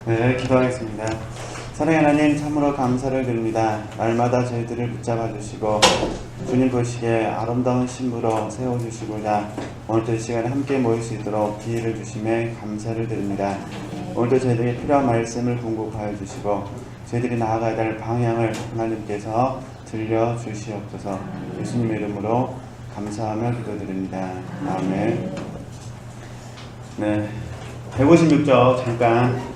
네, 기도하겠습니다. 사랑의 하나님, 참으로 감사를 드립니다. 날마다 저희들을 붙잡아 주시고 주님 보시기에 아름다운 신부로 세워주시고자 오늘도 이 시간에 함께 모일 수 있도록 기회를 주심에 감사를 드립니다. 오늘도 저희들에게 필요한 말씀을 공급하여 주시고 저희들이 나아가야 될 방향을 하나님께서 들려주시옵소서. 예수님의 이름으로 감사하며 기도드립니다. 아멘. 네, 156절 잠깐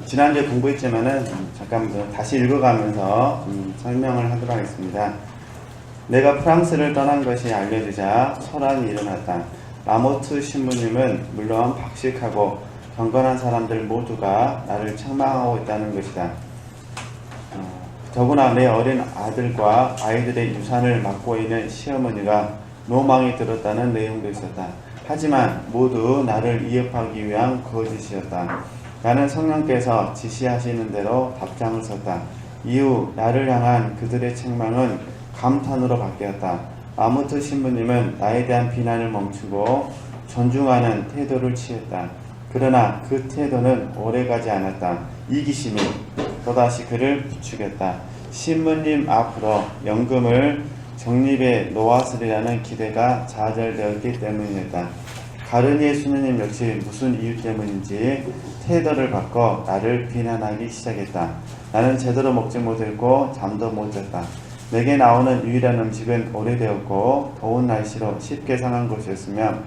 지난주에 공부했지만은 잠깐 다시 읽어가면서 설명을 하도록 하겠습니다. 내가 프랑스를 떠난 것이 알려지자 소란이 일어났다. 라모트 신부님은 물론 박식하고 경건한 사람들 모두가 나를 책망하고 있다는 것이다. 더구나 내 어린 아들과 아이들의 유산을 맡고 있는 시어머니가 노망이 들었다는 내용도 있었다. 하지만 모두 나를 위협하기 위한 거짓이었다. 나는 성령께서 지시하시는 대로 답장을 썼다. 이후 나를 향한 그들의 책망은 감탄으로 바뀌었다. 라모트 신부님은 나에 대한 비난을 멈추고 존중하는 태도를 취했다. 그러나 그 태도는 오래가지 않았다. 이기심이 또다시 그를 부추겼다. 신부님 앞으로 연금을 적립에 놓았으리라는 기대가 좌절되었기 때문이었다. 가르니의 수녀님 역시 무슨 이유 때문인지 태도를 바꿔 나를 비난하기 시작했다. 나는 제대로 먹지 못했고 잠도 못 잤다. 내게 나오는 유일한 음식은 오래되었고 더운 날씨로 쉽게 상한 것이었으며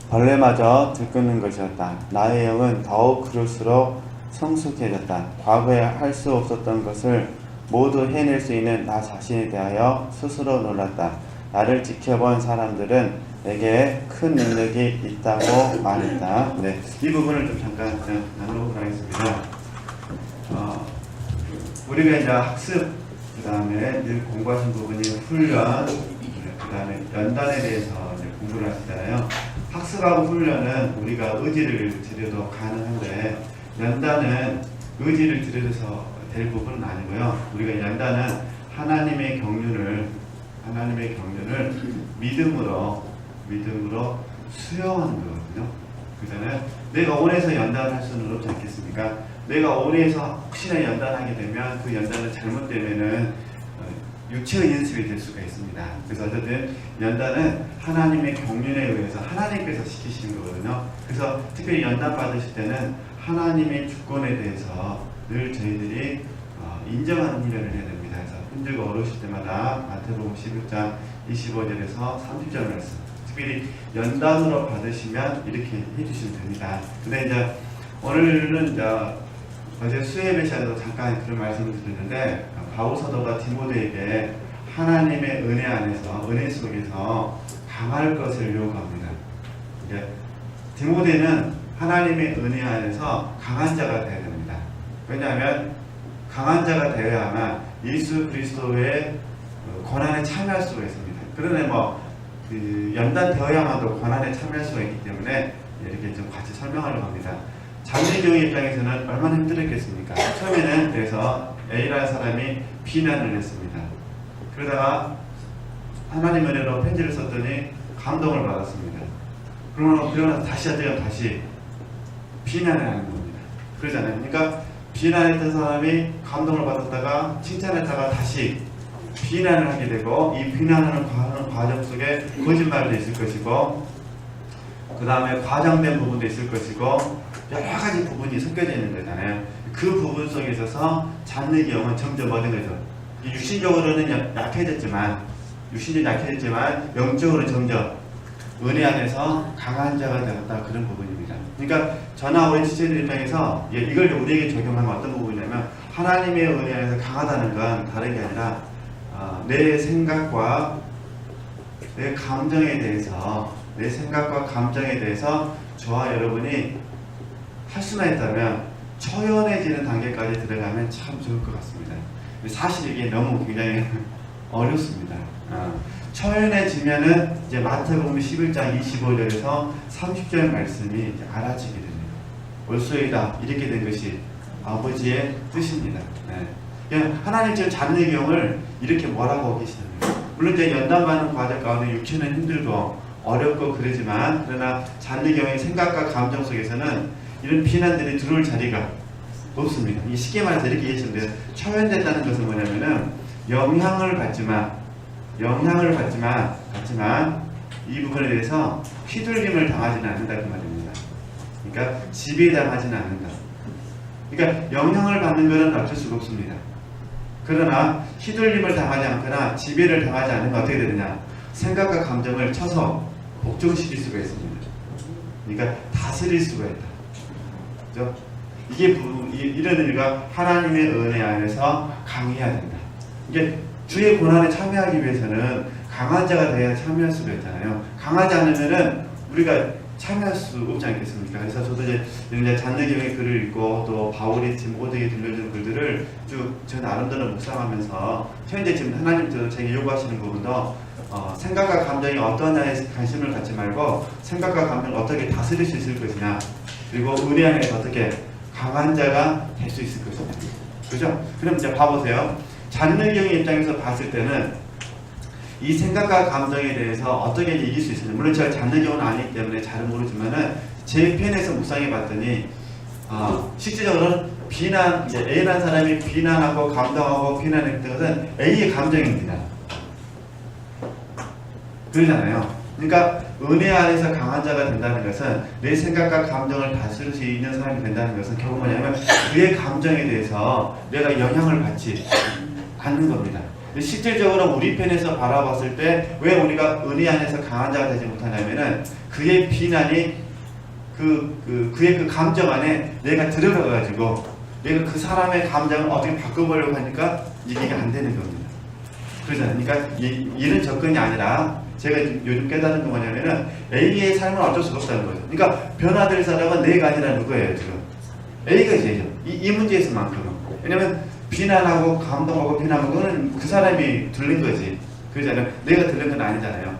벌레마저 들끓는 것이었다. 나의 영은 더욱 그럴수록 성숙해졌다. 과거에 할 수 없었던 것을 모두 해낼 수 있는 나 자신에 대하여 스스로 놀랐다. 나를 지켜본 사람들은 내게 큰 능력이 있다고 말했다. 네, 이 부분을 좀 잠깐 나누도록 하겠습니다. 우리가 이제 학습, 그 다음에 늘 공부하신 부분이 훈련, 그 다음에 연단에 대해서 이제 공부를 하시잖아요. 학습하고 훈련은 우리가 의지를 들여도 가능한데 연단은 의지를 들여서 될 부분은 아니고요. 우리가 연단은 하나님의 경륜을 믿음으로 수용하는 거거든요. 그잖아요. 내가 원해서 연단할 수는 없지 않겠습니까? 내가 원해서 혹시나 연단하게 되면 그 연단은 잘못되면은 육체의 연습이 될 수가 있습니다. 그래서 어쨌든 연단은 하나님의 경륜에 의해서 하나님께서 시키시는 거거든요. 그래서 특별히 연단 받으실 때는 하나님의 주권에 대해서 늘 저희들이 인정하는 훈련을 해야 됩니다. 그래서 힘들고 어려우실 때마다 마태복음 11장 25절에서 30절 말씀 특별히 연단으로 받으시면 이렇게 해주시면 됩니다. 근데 이제 오늘은 이제 어제 수요예배 시간에도 잠깐 그런 말씀을 드렸는데 바울 사도가 디모데에게 하나님의 은혜 안에서 은혜 속에서 강할 것을 요구합니다. 디모데는 하나님의 은혜 안에서 강한 자가 되어야 됩니다. 왜냐하면 강한 자가 되어야만 예수 그리스도의 권한에 참여할 수가 있습니다. 그러나 연단되어야만도 권한에 참여할 수가 있기 때문에 이렇게 좀 같이 설명하려고 합니다. 장례경의 입장에서는 얼마나 힘들었겠습니까? 처음에는 그래서 A라는 사람이 비난을 했습니다. 그러다가 하나님 은혜로 편지를 썼더니 감동을 받았습니다. 그러고 다시 하더니 다시 비난을 하는 겁니다. 그러잖아요. 그러니까 비난했던 사람이 감동을 받았다가 칭찬했다가 다시 비난을 하게 되고 이 비난하는 과정 속에 거짓말도 있을 것이고 그 다음에 과장된 부분도 있을 것이고 여러 가지 부분이 섞여져 있는 거잖아요. 그 부분 속에 있어서 장래의 영은 점점 얻은 거죠. 육신적으로는 약해졌지만 영적으로 점점 은혜 안에서 강한 자가 되었다. 그런 부분입니다. 그러니까 저나 우리 지체들 입장에서 이걸 우리에게 적용하면 어떤 부분이냐면 하나님의 은혜 안에서 강하다는 건 다른 게 아니라 내 생각과 감정에 대해서 저와 여러분이 할 수만 있다면 처연해지는 단계까지 들어가면 참 좋을 것 같습니다. 사실 이게 너무 굉장히 어렵습니다. 처연해지면은 이제 마태복음 11장 25절에서 30절 말씀이 이제 알아지게 됩니다. 올소이다 이렇게 된 것이 아버지의 뜻입니다. 네. 하나님 지금 장래경을 이렇게 뭐라고 계시는 거예요. 물론 이제 연단받는 과정 가운데 육체는 힘들고 어렵고 그러지만 그러나 잔느경의 생각과 감정 속에서는 이런 비난들이 들어올 자리가 없습니다. 이게 쉽게 말해서 이렇게 이해하시면 돼요. 초연됐다는 것은 뭐냐면은 영향을 받지만 이 부분에 대해서 휘둘림을 당하지는 않는다 그 말입니다. 그러니까 지배당하지는 않는다. 그러니까 영향을 받는 것은 어쩔 수가 없습니다. 그러나 휘둘림을 당하지 않거나 지배를 당하지 않으면 어떻게 되느냐? 생각과 감정을 쳐서 복종시킬 수가 있습니다. 그러니까 다스릴 수가 있다. 그죠? 이게 이런 의미가 하나님의 은혜 안에서 강해야 된다. 이게 주의 고난에 참여하기 위해서는 강한 자가 돼야 참여할 수가 있잖아요. 강하지 않으면은 우리가 참여할 수 없지 않겠습니까? 그래서 저도 이제 잔느경의 글을 읽고 또 바울이 디모데에게 들려준 글들을 쭉 저 나름대로 묵상하면서 현재 지금 하나님께서 제게 요구하시는 부분도 생각과 감정이 어떤 자에 관심을 갖지 말고 생각과 감정을 어떻게 다스릴 수 있을 것이냐, 그리고 은혜 안에서 어떻게 강한 자가 될 수 있을 것이냐. 그죠? 그럼 이제 봐보세요. 잔느경의 입장에서 봤을 때는 이 생각과 감정에 대해서 어떻게 이길 수 있을지, 물론 제가 잔느경은 아니기 때문에 잘은 모르지만은 제 편에서 묵상해 봤더니 실질적으로는 비난, 이제 A라는 사람이 비난하고 감동하고 비난했던 것은 A의 감정입니다. 그러잖아요. 그러니까 은혜 안에서 강한 자가 된다는 것은 내 생각과 감정을 다스릴 수 있는 사람이 된다는 것은 결국 뭐냐면 그의 감정에 대해서 내가 영향을 받지 않는 겁니다. 실질적으로 우리 편에서 바라봤을 때 왜 우리가 은혜 안에서 강한 자가 되지 못하냐면은 그의 비난이 그의 그 감정 안에 내가 들어가가지고 내가 그 사람의 감정을 어떻게 바꿔보려고 하니까 이게 안 되는 겁니다. 그러잖아요. 그러니까 이런 접근이 아니라 제가 요즘 깨달은 게 뭐냐면은 A의 삶은 어쩔 수가 없다는 거죠. 그러니까 변화될 사람은 내가 아니라 누구예요 지금? A가 제죠. 이 문제에서만큼은. 왜냐면 비난하고 감동하고 비난하고 그거는 그 사람이 들린 거지. 그러잖아요. 내가 들린 건 아니잖아요.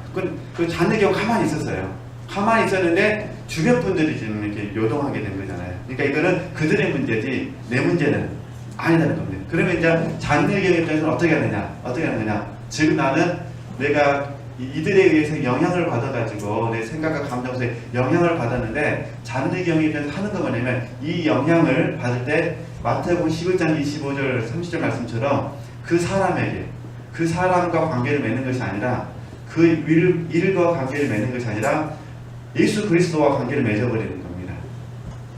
그 잔느경 가만히 있었어요. 가만히 있었는데 주변 분들이 지금 이렇게 요동하게 된 거잖아요. 그러니까 이거는 그들의 문제지 내 문제는 아니라는 겁니다. 그러면 이제 잔느경 입장에서는 어떻게 하느냐? 지금 나는 내가 이들에 의해서 영향을 받아가지고 내 생각과 감정 속에 영향을 받았는데 잔느경에 대해서 하는 거 뭐냐면 이 영향을 받을 때 마태복음 11장 25절 30절 말씀처럼 그 사람에게 그 사람과 관계를 맺는 것이 아니라 그 일과 관계를 맺는 것이 아니라 예수 그리스도와 관계를 맺어버리는 겁니다.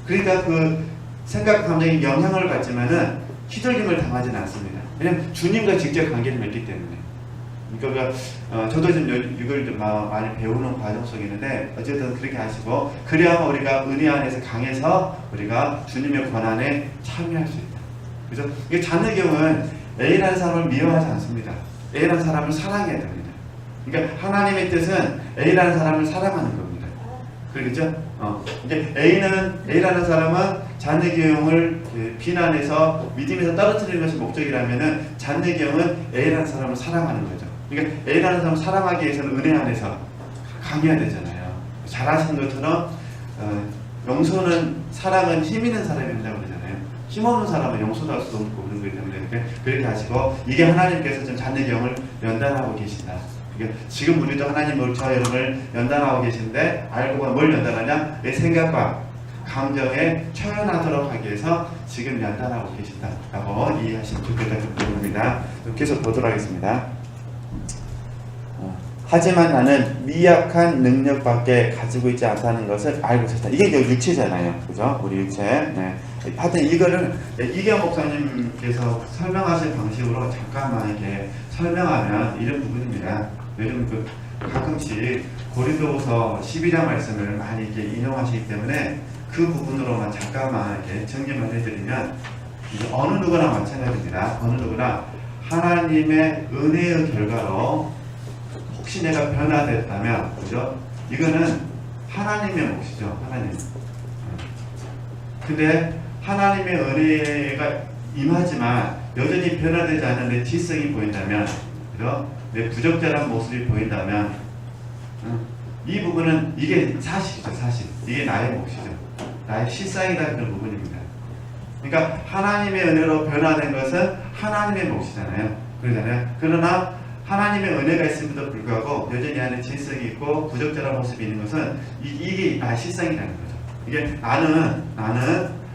그러니까 그 생각 감정이 영향을 받지만은 휘둘림을 당하지는 않습니다. 왜냐하면 주님과 직접 관계를 맺기 때문에. 그러니까 저도 지금 이걸 좀 많이 배우는 과정 속에 있는데 어쨌든 그렇게 하시고 그래야만 우리가 은혜 안에서 강해서 우리가 주님의 권한에 참여할 수 있다. 그죠? 이게 잔느경은 A라는 사람을 미워하지 않습니다. A라는 사람을 사랑해야 됩니다. 그러니까 하나님의 뜻은 A라는 사람을 사랑하는 겁니다. 그렇죠? 이제 A라는 사람은 잔느경을 비난해서 믿음에서 떨어뜨리는 것이 목적이라면은 잔느경은 A라는 사람을 사랑하는 거죠. 그러니까 A라는 사람을 사랑하기 위해서는 은혜 안에서 강해야 되잖아요. 잘 아시는 것처럼 용서는 사랑은 힘 있는 사람이 된다고 그러잖아요. 힘 없는 사람은 용서도 할 수도 없고 그런 거기 때문에 그렇게 하시고 이게 하나님께서 좀 잔느경을 연단하고 계신다. 그러니까 지금 우리도 하나님 저 여러분을 연단하고 계신데 알고 보면 뭘 연단하냐? 내 생각과 감정에 초연하도록 하기 위해서 지금 연단하고 계신다라고 이해하시면 좋겠다는 부분입니다. 계속 보도록 하겠습니다. 하지만 나는 미약한 능력밖에 가지고 있지 않다는 것을 알고 있었다. 이게 이제 육체잖아요. 그죠? 우리 육체. 네. 하여튼 이거를 이경 목사님께서 설명하신 방식으로 잠깐만 이렇게 설명하면 이런 부분입니다. 요즘 가끔씩 고린도후서 12장 말씀을 많이 이렇게 인용하시기 때문에 그 부분으로만 잠깐만 이렇게 정리만 해드리면 어느 누구나 마찬가지입니다. 어느 누구나 하나님의 은혜의 결과로 혹시 내가 변화됐다면, 그죠? 이거는 하나님의 몫이죠. 하나님. 근데 하나님의 은혜가 임하지만 여전히 변화되지 않는 내 지성이 보인다면, 그죠? 내 부적절한 모습이 보인다면, 이 부분은 이게 사실이죠. 사실. 이게 나의 몫이죠. 나의 실상이다 그런 부분입니다. 그러니까 하나님의 은혜로 변화된 것은 하나님의 몫이잖아요. 그러잖아요. 그러나 하나님의 은혜가 있음에도 불구하고 여전히 안에 질서가 있고 부적절한 모습이 있는 것은 이게 나의 실상이라는 거죠. 이게 나는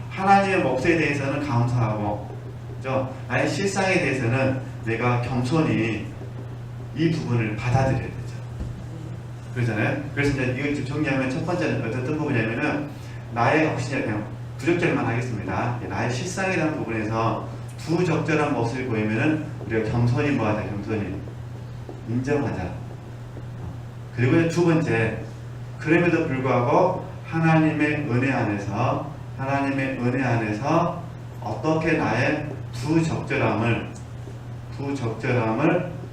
하나님의 몫에 대해서는 감사하고, 그죠? 나의 실상에 대해서는 내가 겸손히 이 부분을 받아들여야 되죠. 그러잖아요. 그래서 이제 이걸 좀 정리하면 첫 번째는 어떤 부분이냐면은 나의 혹시 그냥 부적절만 하겠습니다. 나의 실상이라는 부분에서 부적절한 모습을 보이면은 우리가 겸손히 뭐하자, 겸손히 인정하자. 그리고 두 번째, 그럼에도 불구하고 하나님의 은혜 안에서 어떻게 나의 부적절함을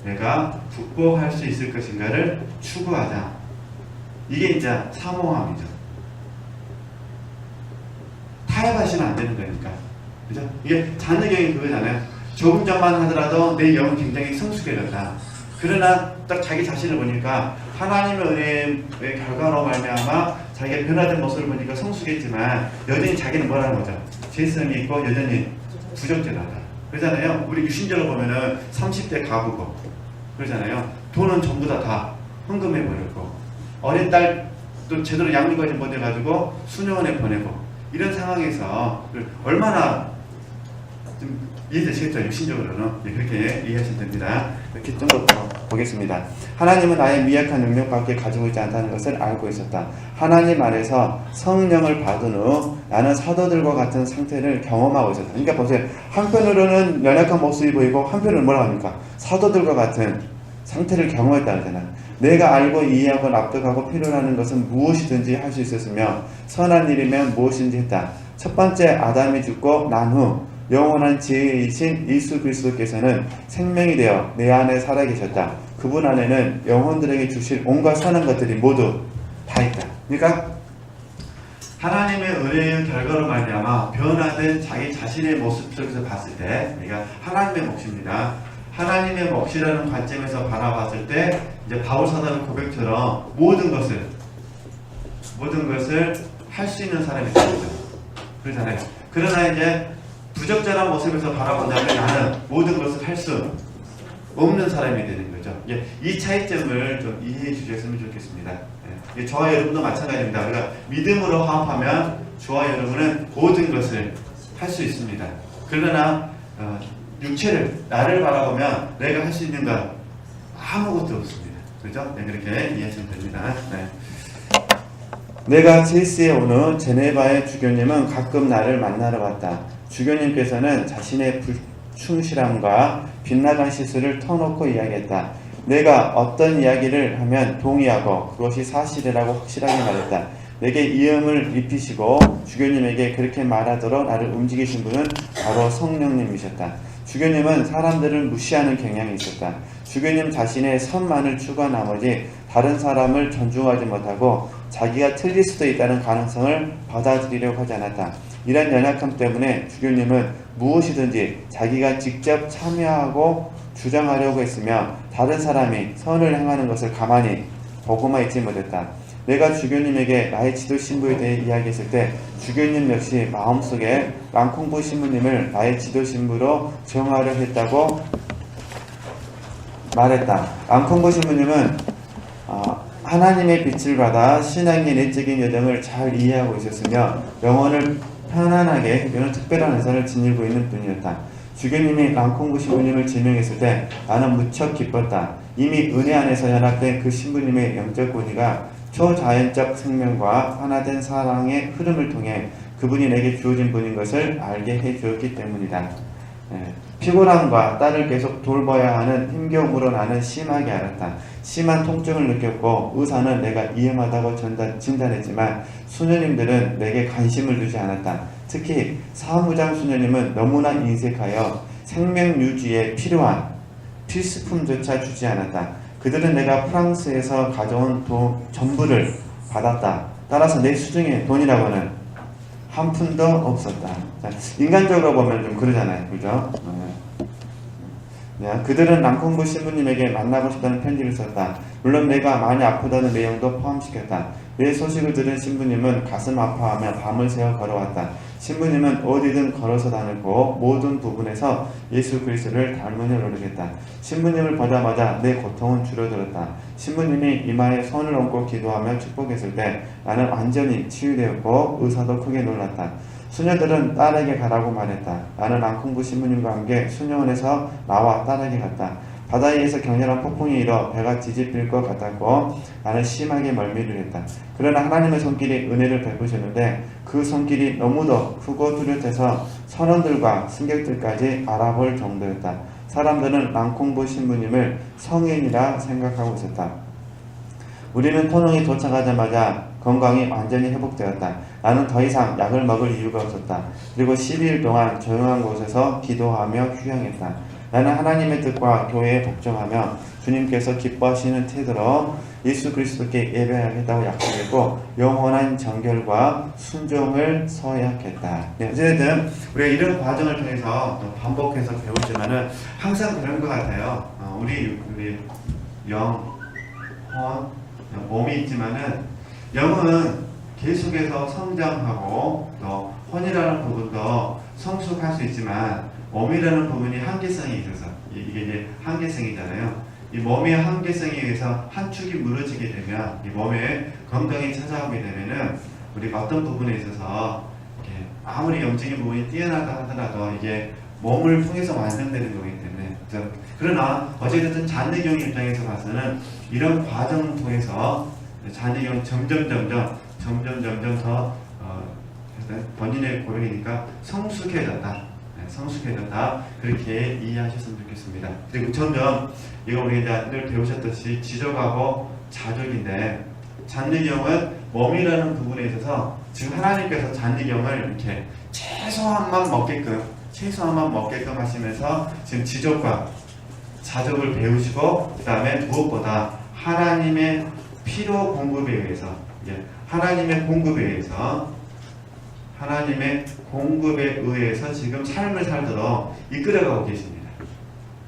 내가 극복할 수 있을 것인가를 추구하자. 이게 이제 사모함이죠. 타협하시면 안 되는 거니까. 그죠? 이게 자녀교육이 그거잖아요. 조금 전만 하더라도 내 영은 굉장히 성숙해졌다. 그러나 딱 자기 자신을 보니까 하나님의 은혜의 결과로 말미암아 자기가 변화된 모습을 보니까 성숙했지만 여전히 자기는 뭐라는 거죠? 죄성이 있고 여전히 부적절하다. 그러잖아요. 우리 유신적으로 보면은 30대 가구고 그러잖아요. 돈은 전부 다 헌금해 버렸고 어린 딸도 제대로 양육하지 못해가지고 수녀원에 보내고 이런 상황에서 얼마나 좀 이해되시겠죠? 육신적으로는 그렇게 이해하시면 됩니다. 이렇게 좀 더 보겠습니다. 하나님은 나의 미약한 능력밖에 가지고 있지 않다는 것을 알고 있었다. 하나님 안에서 성령을 받은 후 나는 사도들과 같은 상태를 경험하고 있었다. 그러니까 보세요. 한편으로는 연약한 모습이 보이고 한편으로는 뭐라고 합니까? 사도들과 같은 상태를 경험했다는 거잖아요. 내가 알고 이해하고 납득하고 필요로 하는 것은 무엇이든지 할 수 있었으며 선한 일이면 무엇인지 했다. 첫 번째 아담이 죽고 난 후 영원한 지혜이신 예수 그리스도께서는 생명이 되어 내 안에 살아계셨다. 그분 안에는 영혼들에게 주실 온갖 선한 것들이 모두 다 있다. 그러니까 하나님의 은혜의 결과로 말미암아 변화된 자기 자신의 모습 속에서 봤을 때 우리가 하나님의 몫입니다. 하나님의 몫이라는 관점에서 바라봤을 때 이제 바울 사도의 고백처럼 모든 것을 할 수 있는 사람이 되는 거죠. 그렇잖아요. 그러나 이제 부적절한 모습에서 바라본다면 나는 모든 것을 할 수 없는 사람이 되는 거죠. 이 차이점을 좀 이해해 주셨으면 좋겠습니다. 저와 여러분도 마찬가지입니다. 그러니까 믿음으로 화합하면 저와 여러분은 모든 것을 할 수 있습니다. 그러나 육체를 나를 바라보면 내가 할 수 있는 건 아무것도 없습니다. 그렇죠? 그렇게 이해하시면 됩니다. 내가 첼시에 오는 제네바의 주교님은 가끔 나를 만나러 왔다. 주교님께서는 자신의 불충실함과 빗나간 실수를 터놓고 이야기했다. 내가 어떤 이야기를 하면 동의하고 그것이 사실이라고 확실하게 말했다. 내게 이음을 입히시고 주교님에게 그렇게 말하도록 나를 움직이신 분은 바로 성령님이셨다. 주교님은 사람들을 무시하는 경향이 있었다. 주교님 자신의 선만을 추구한 나머지 다른 사람을 존중하지 못하고 자기가 틀릴 수도 있다는 가능성을 받아들이려고 하지 않았다. 이런 연약함 때문에 주교님은 무엇이든지 자기가 직접 참여하고 주장하려고 했으며 다른 사람이 선을 행하는 것을 가만히 보고만 있지 못했다. 내가 주교님에게 나의 지도 신부에 대해 이야기했을 때 주교님 역시 마음속에 랑콩부 신부님을 나의 지도 신부로 정하려 했다고 말했다. 랑콩부 신부님은 하나님의 빛을 받아 신앙의 내적인 여정을 잘 이해하고 있었으며 영혼을 편안하게 해주는 특별한 은사를 지니고 있는 분이었다. 주교님이 랑콩부 신부님을 지명했을 때 나는 무척 기뻤다. 이미 은혜 안에서 연합된 그 신부님의 영적 권위가 초자연적 생명과 하나된 사랑의 흐름을 통해 그분이 내게 주어진 분인 것을 알게 해주었기 때문이다. 피곤함과 딸을 계속 돌봐야 하는 힘겨움으로 나는 심하게 알았다. 심한 통증을 느꼈고 의사는 내가 위험하다고 진단했지만 수녀님들은 내게 관심을 두지 않았다. 특히 사무장 수녀님은 너무나 인색하여 생명 유지에 필요한 필수품조차 주지 않았다. 그들은 내가 프랑스에서 가져온 전부를 받았다. 따라서 내 수중에 돈이라고는 한 푼도 없었다. 인간적으로 보면 좀 그러잖아요. 그죠? 그들은 랑콩부 신부님에게 만나고 싶다는 편지를 썼다. 물론 내가 많이 아프다는 내용도 포함시켰다. 내 소식을 들은 신부님은 가슴 아파하며 밤을 새워 걸어왔다. 신부님은 어디든 걸어서 다녔고 모든 부분에서 예수 그리스도를 닮으려 노력했다. 신부님을 보자마자 내 고통은 줄어들었다. 신부님이 이마에 손을 얹고 기도하며 축복했을 때 나는 완전히 치유되었고 의사도 크게 놀랐다. 수녀들은 딸에게 가라고 말했다. 나는 앙콩부 신부님과 함께 수녀원에서 나와 딸에게 갔다. 바다 위에서 격렬한 폭풍이 일어 배가 뒤집힐 것 같았고 나는 심하게 멀미를 했다. 그러나 하나님의 손길이 은혜를 베푸셨는데 그 손길이 너무도 크고 뚜렷해서 선원들과 승객들까지 알아볼 정도였다. 사람들은 랑콩부 신부님을 성인이라 생각하고 있었다. 우리는 토농이 도착하자마자 건강이 완전히 회복되었다. 나는 더 이상 약을 먹을 이유가 없었다. 그리고 12일 동안 조용한 곳에서 기도하며 휴양했다. 나는 하나님의 뜻과 교회에 복종하며 주님께서 기뻐하시는 태도로 예수 그리스도께 예배하겠다고 약속했고 영원한 정결과 순종을 서약했다. 네, 어쨌든 우리가 이런 과정을 통해서 또 반복해서 배우지만은 항상 그런 것 같아요. 우리 영, 혼, 몸이 있지만은 영은 계속해서 성장하고 또 혼이라는 부분도 성숙할 수 있지만 몸이라는 부분이 한계성이 있어서 이게 이제 한계성이잖아요. 이 몸의 한계성에 의해서 한 축이 무너지게 되면 이 몸에 건강이 찾아오게 되면은 우리가 어떤 부분에 있어서 이렇게 아무리 영적인 부분이 뛰어나다 하더라도 이게 몸을 통해서 완성되는 거기 때문에 그러나 어쨌든 잔느경 입장에서 봐서는 이런 과정을 통해서 잔느경 점점 더 본인의 고백이니까 성숙해졌다. 그렇게 이해하셨으면 좋겠습니다. 그리고 점점 이거 우리 이제 늘 배우셨듯이 지적하고 자족인데 잔느경은 몸이라는 부분에 있어서 지금 하나님께서 잔느경을 이렇게 최소한만 먹게끔 하시면서 지금 지적과 자족을 배우시고 그 다음에 무엇보다 하나님의 필요 공급에 의해서 하나님의 공급에 의해서 지금 삶을 살도록 이끌어가고 계십니다.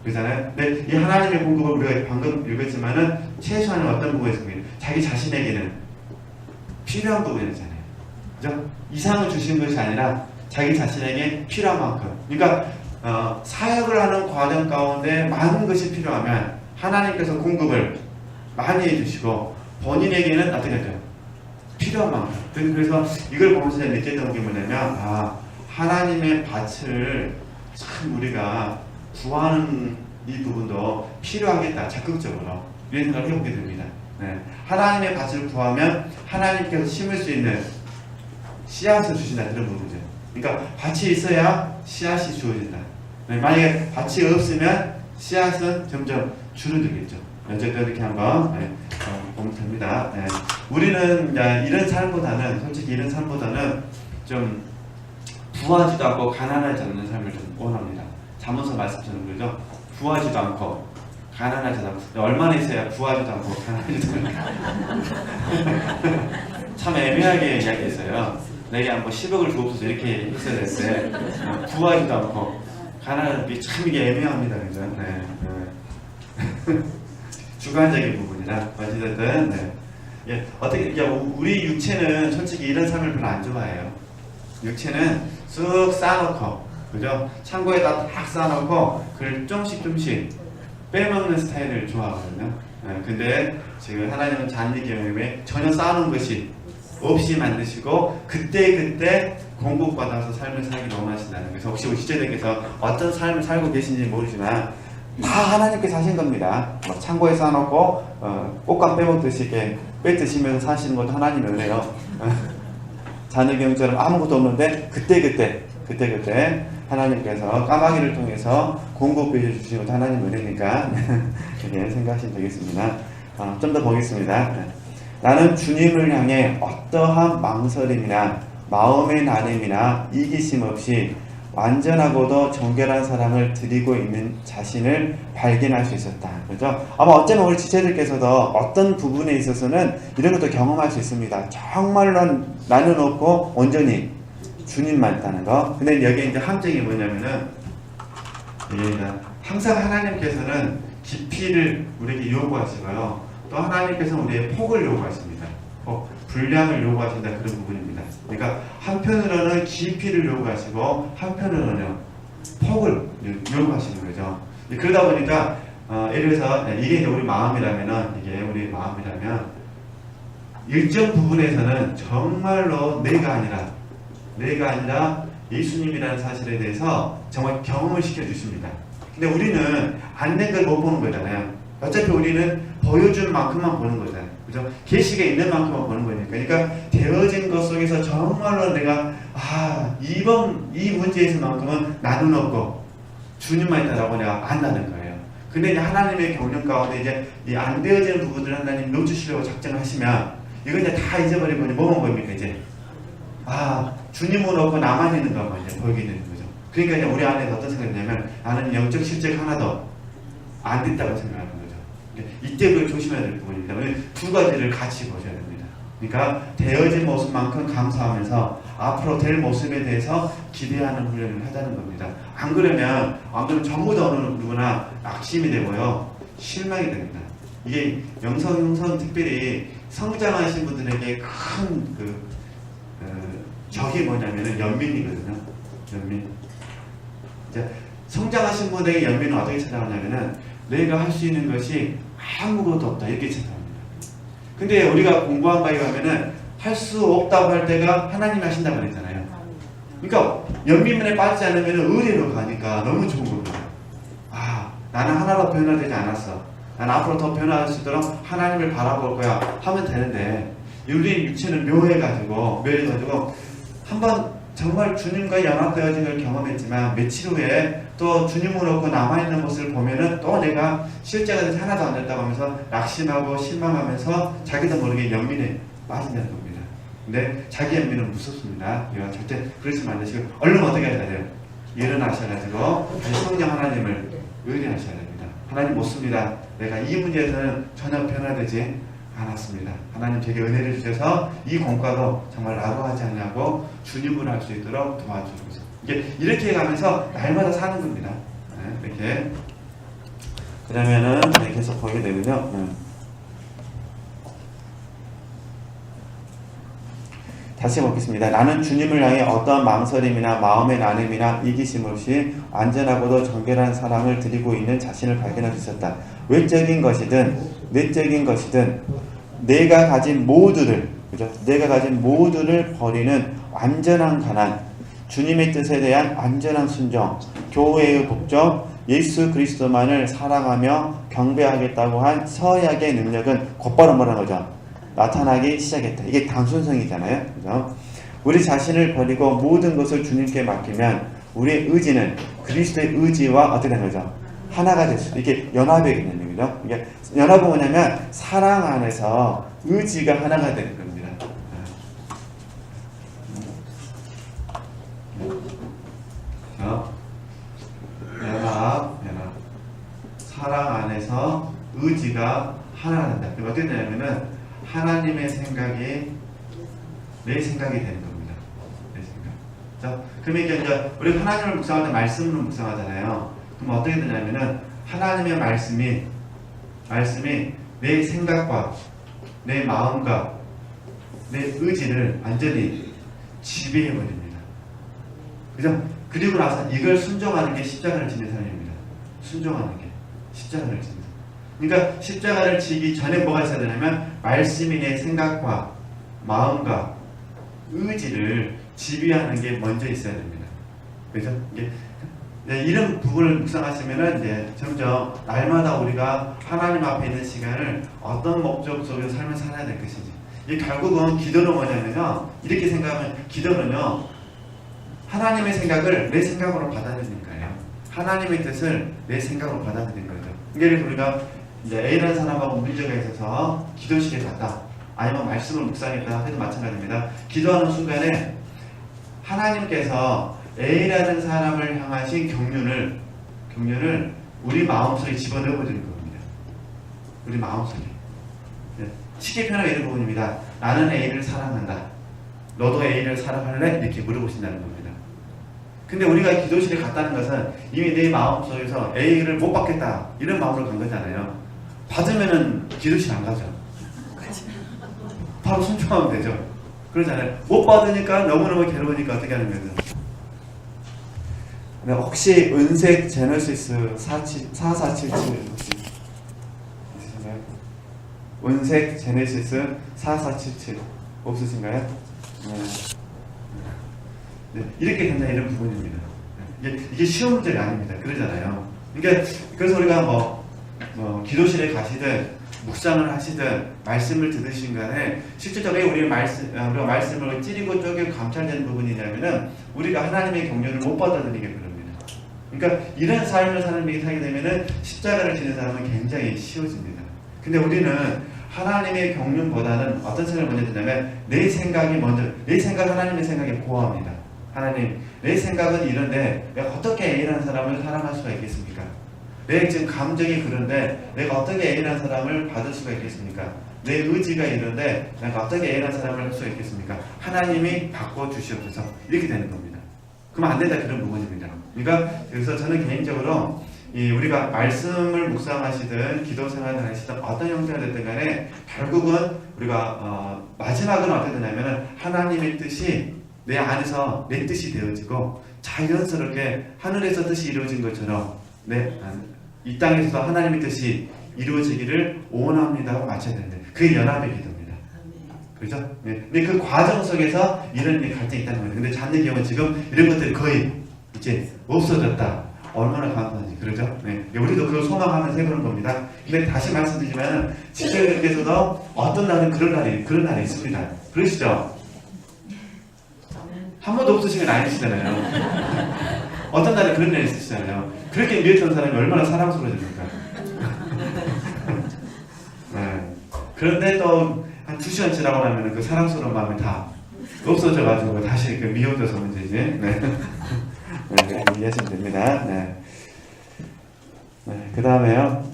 그렇잖아요? 근데 이 하나님의 공급을 우리가 방금 읽었지만은 최소한 어떤 부분에서 자기 자신에게는 필요한 부분이잖아요. 그죠? 이상을 주신 것이 아니라 자기 자신에게 필요한 만큼. 그러니까 사역을 하는 과정 가운데 많은 것이 필요하면 하나님께서 공급을 많이 해주시고 본인에게는 어떻게 하죠? 필요한 만큼. 그래서 이걸 보면서 제가 느꼈던 게 뭐냐면 하나님의 밭을 참 우리가 구하는 이 부분도 필요하겠다. 적극적으로 이런 생각을 해보게 됩니다. 네. 하나님의 밭을 구하면 하나님께서 심을 수 있는 씨앗을 주신다. 이런 부분이죠. 그러니까 밭이 있어야 씨앗이 주어진다. 네. 만약에 밭이 없으면 씨앗은 점점 줄어들겠죠. 어쨌든 이렇게 한번 보면 됩니다. 네. 우리는 이런 삶보다는 솔직히 이런 삶보다는 좀 부하지도 않고 가난하지 않는 삶을 좀 원합니다. 잠언서 말씀처럼 그러죠. 부하지도 않고 가난하지도 않고 얼마나 있어야 부하지도 않고 가난하지도 않고 참 애매하게 이야기했어요. 내게 한 10억을 주옵소서 이렇게 했어야 됐을 때 부하지도 않고 가난하지 참 이게 애매합니다. 그죠? 네. 주관적인 부분이라 어찌됐든 네. 어떻게 우리 육체는 솔직히 이런 삶을 별로 안 좋아해요. 육체는 쓱 쌓아놓고 그죠? 창고에다 딱 쌓아놓고 그걸 조금씩 빼먹는 스타일을 좋아하거든요. 근데 지금 하나님은 잔느경에 전혀 쌓아놓은 것이 없이 만드시고 그때 공급받아서 삶을 살기 원하신다는 거예요. 혹시 우리 지체들께서 어떤 삶을 살고 계신지 모르지만 다 하나님께서 하신 겁니다. 창고에 쌓아놓고 꽃감 빼먹듯이 이렇게 빼드시면서 사시는 것도 하나님의 은혜요. 잔느경처럼 아무것도 없는데 그때 하나님께서 까마귀를 통해서 공급해 주시는 것도 하나님의 은혜니까 이렇게 생각하시면 되겠습니다. 좀 더 보겠습니다. 나는 주님을 향해 어떠한 망설임이나 마음의 나눔이나 이기심 없이 완전하고도 정결한 사랑을 드리고 있는 자신을 발견할 수 있었다. 그렇죠? 아마 어쩌면 우리 지체들께서도 어떤 부분에 있어서는 이런 것도 경험할 수 있습니다. 정말로 나는 없고 온전히 주님만 있다는 거. 근데 여기 이제 함정이 뭐냐면은 항상 하나님께서는 깊이를 우리에게 요구하시고요. 또 하나님께서는 우리의 폭을 요구하십니다. 분량을 요구하신다 그런 부분입니다. 그러니까 한편으로는 깊이를 요구하시고 한편으로는 폭을 요구하시는 거죠. 그러다 보니까 예를 들어서 이게 이제 우리 마음이라면은 이게 우리 마음이라면 일정 부분에서는 정말로 내가 아니라 예수님이라는 사실에 대해서 정말 경험을 시켜주십니다. 근데 우리는 안 된 걸 못 보는 거잖아요. 어차피 우리는 보여준 만큼만 보는 거잖아요. 그죠? 계시가 있는 만큼만 보는 거니까. 그러니까 되어진 것 속에서 정말로 내가 이 문제에서만큼은 나는 없고 주님만 있다라고 내가 안다는 거예요. 근데 이제 하나님의 경륜 가운데 이제 이 안 되어지는 부분들을 하나님 놓치시려고 작정을 하시면 이건 이제 다 잊어버리고 이제 뭐만 보입니까 이제? 주님은 없고 나만 있는 것만 이제 보이게 되는 거죠. 그러니까 이제 우리 안에서 어떤 생각이냐면 나는 영적 실적 하나도 안 됐다고 생각하는 거죠. 이때 그걸 조심해야 될 부분입니다. 두 가지를 같이 보셔야 됩니다. 그러니까 되어진 모습만큼 감사하면서 앞으로 될 모습에 대해서 기대하는 훈련을 하자는 겁니다. 안 그러면 전부 다 어느 누구나 낙심이 되고요. 실망이 됩니다. 이게 영성 형성 특별히 성장하신 분들에게 큰 적이 뭐냐면은 연민이거든요. 연민. 이제 성장하신 분에게 연민은 어떻게 찾아가냐면은 내가 할 수 있는 것이 아무것도 없다 이렇게 찾아갑니다. 근데 우리가 공부한 바에 가면은 할 수 없다고 할 때가 하나님이 하신다고 그랬잖아요. 그러니까 연민문에 빠지지 않으면 의리로 가니까 너무 좋은 겁니다. 나는 하나로 변화되지 않았어. 난 앞으로 더 변화할 수 있도록 하나님을 바라볼 거야 하면 되는데 우리 육체는 묘해가지고 한번 정말 주님과 연합되어진 걸 경험했지만 며칠 후에 또 주님을 얻고 남아있는 모습을 보면은 또 내가 실제가 돼서 하나도 안 됐다고 하면서 낙심하고 실망하면서 자기도 모르게 연민에 빠진다는 겁니다. 근데 자기 연민은 무섭습니다. 이거 절대 그러시면 안 되시고 얼른 어떻게 하셔야 돼요? 일어나셔가지고 다시 성령 하나님을 의뢰하셔야 됩니다. 하나님 못습니다. 내가 이 문제에서는 전혀 변화되지 않았습니다. 하나님 제게 은혜를 주셔서 이 공과도 정말 나로 하지 않냐고 주님으로 할 수 있도록 도와주셔서 이렇게 가면서 날마다 사는 겁니다. 이렇게 그러면은 계속 보게 되군요. 다시 보겠습니다. 나는 주님을 향해 어떠한 망설임이나 마음의 나눔이나 이기심 없이 완전하고도 정결한 사랑을 드리고 있는 자신을 발견할 수 있었다. 외적인 것이든 내적인 것이든 내가 가진 모두를 버리는 완전한 가난, 주님의 뜻에 대한 완전한 순종, 교회의 목적, 예수 그리스도만을 사랑하며 경배하겠다고 한 서약의 능력은 곧바로 뭐라는 거죠? 나타나기 시작했다. 이게 단순성이잖아요. 그죠? 우리 자신을 버리고 모든 것을 주님께 맡기면 우리의 의지는 그리스도의 의지와 어떻게 되는 거죠? 하나가 될 수, 이게 연합의 개념이죠. 이게 연합은 뭐냐면 사랑 안에서 의지가 하나가 되는 겁니다. 연합. 사랑 안에서 의지가 하나가 된다. 그럼 어떻게 되냐면은 하나님의 생각이 내 생각이 되는 겁니다. 내 생각. 자, 그러면 이제 우리 하나님을 묵상할 때 말씀으로 묵상하잖아요. 그럼 어떻게 되냐면은 하나님의 말씀이 내 생각과 내 마음과 내 의지를 완전히 지배해버립니다. 그죠? 그리고 나서 이걸 순종하는 게 십자가를 지는 사람입니다. 순종하는 게 십자가를 지는. 그러니까 십자가를 지기 전에 뭐가 있어야 되냐면 말씀이 내 생각과 마음과 의지를 지배하는 게 먼저 있어야 됩니다. 그죠? 이런 부분을 묵상하시면은 이제 점점 날마다 우리가 하나님 앞에 있는 시간을 어떤 목적 속에서 삶을 살아야 될 것인지. 이 결국은 기도는 뭐냐면요. 이렇게 생각하면 기도는요. 하나님의 생각을 내 생각으로 받아들이는 거예요. 하나님의 뜻을 내 생각으로 받아들이는 거죠. 그러니까 우리가 이제 A라는 사람하고 문제가 있어서 기도실에 갔다. 아니면 말씀을 묵상했다 해도 마찬가지입니다. 기도하는 순간에 하나님께서 A라는 사람을 향하신 경륜을 우리 마음속에 집어넣어버리는 겁니다. 우리 마음속에. 쉽게 표현하기 이런 부분입니다. 나는 A를 사랑한다. 너도 A를 사랑할래? 이렇게 물어보신다는 겁니다. 근데 우리가 기도실에 갔다는 것은 이미 내 마음속에서 A를 못 받겠다. 이런 마음으로 간 거잖아요. 받으면은 기도실 안 가죠. 바로 순종하면 되죠. 그러잖아요. 못 받으니까 너무너무 괴로우니까 어떻게 하는 거죠? 네, 혹시 은색 제너시스 4477 혹시 있으신가요? 은색 제네시스 4477 없으신가요? 네, 이렇게 된다 이런 부분입니다. 이게 쉬운 문제가 아닙니다. 그러잖아요. 그러니까 그래서 우리가 뭐 기도실에 가시든 묵상을 하시든 말씀을 들으신 간에 실질적으로 우리가 말씀을 찌르고 쪼개고 감찰되는 부분이냐면은 우리가 하나님의 경륜을 못 받아들이게 그럽니다. 그러니까 이런 삶을 사는 분이 살게 되면은 십자가를 지는 사람은 굉장히 쉬워집니다. 근데 우리는 하나님의 경륜보다는 어떤 생각을 먼저 드냐면 내 생각이 먼저, 내 생각 하나님의 생각에 고합니다. 하나님, 내 생각은 이런데 내가 어떻게 A라는 사람을 사랑할 수가 있겠습니까? 내 지금 감정이 그런데 내가 어떻게 A라는 사람을 받을 수가 있겠습니까? 내 의지가 이런데 내가 어떻게 A라는 사람을 할 수가 있겠습니까? 하나님이 바꿔주시옵소서. 이렇게 되는 겁니다. 그러면 안 된다 그런 부분입니다. 그러니까 그래서 저는 개인적으로 우리가 말씀을 묵상하시든 기도 생활을 하시든 어떤 형태가 됐든 간에 결국은 우리가 마지막은 어떻게 되냐면 하나님의 뜻이 내 안에서 내 뜻이 되어지고 자연스럽게 하늘에서 뜻이 이루어진 것처럼 이 땅에서도 하나님의 뜻이 이루어지기를 원합니다 하고 맞춰야 되는데 그게 연합의 기도입니다. 그렇죠? 네. 근데 그 과정 속에서 이런 갈등이 있다는 거예요. 근데 자녀 경우는 지금 이런 것들이 거의 이제 없어졌다. 얼마나 감사한지 그러죠? 네. 우리도 그걸 소망하면서 해보는 겁니다. 근데 다시 말씀드리지만 지체들께서도 어떤 날은 그런 날이 있습니다. 그러시죠? 한 번도 없으신 건 아니시잖아요. 어떤 날은 그런 날이 있으시잖아요. 그렇게 미웠던 사람이 얼마나 사랑스러워집니까? 네. 그런데 또 한 2시간 지나고 나면 그 사랑스러운 마음이 다 없어져가지고 다시 미워져서 문제지. 네. 네, 이해하시면 됩니다. 네. 네, 그 다음에요.